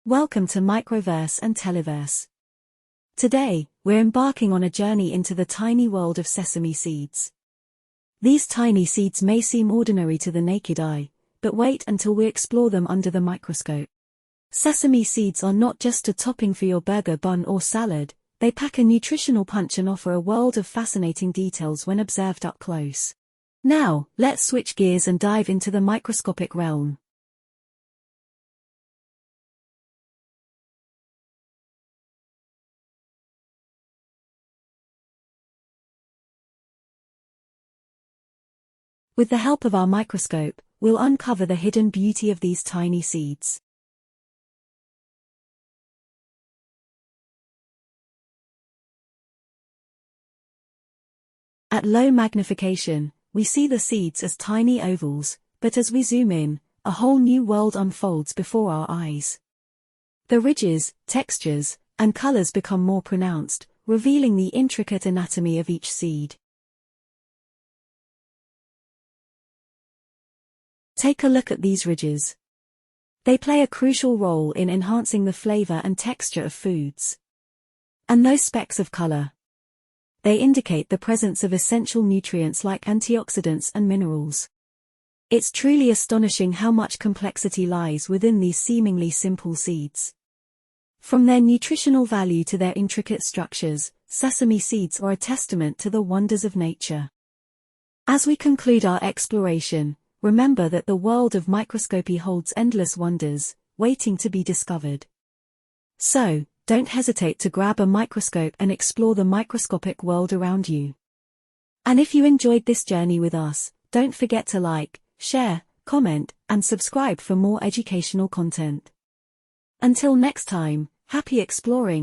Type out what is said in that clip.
Welcome to Microverse and Televerse. Today, we're embarking on a journey into the tiny world of sesame seeds. These tiny seeds may seem ordinary to the naked eye, but wait until we explore them under the microscope. Sesame seeds are not just a topping for your burger bun or salad, they pack a nutritional punch and offer a world of fascinating details when observed up close. Now, let's switch gears and dive into the microscopic realm. With the help of our microscope, we'll uncover the hidden beauty of these tiny seeds. At low magnification, we see the seeds as tiny ovals, but as we zoom in, a whole new world unfolds before our eyes. The ridges, textures, and colors become more pronounced, revealing the intricate anatomy of each seed. Take a look at these ridges. They play a crucial role in enhancing the flavor and texture of foods. And those specks of color. They indicate the presence of essential nutrients like antioxidants and minerals. It's truly astonishing how much complexity lies within these seemingly simple seeds. From their nutritional value to their intricate structures, sesame seeds are a testament to the wonders of nature. As we conclude our exploration, remember that the world of microscopy holds endless wonders, waiting to be discovered. So, don't hesitate to grab a microscope and explore the microscopic world around you. And if you enjoyed this journey with us, don't forget to like, share, comment, and subscribe for more educational content. Until next time, happy exploring.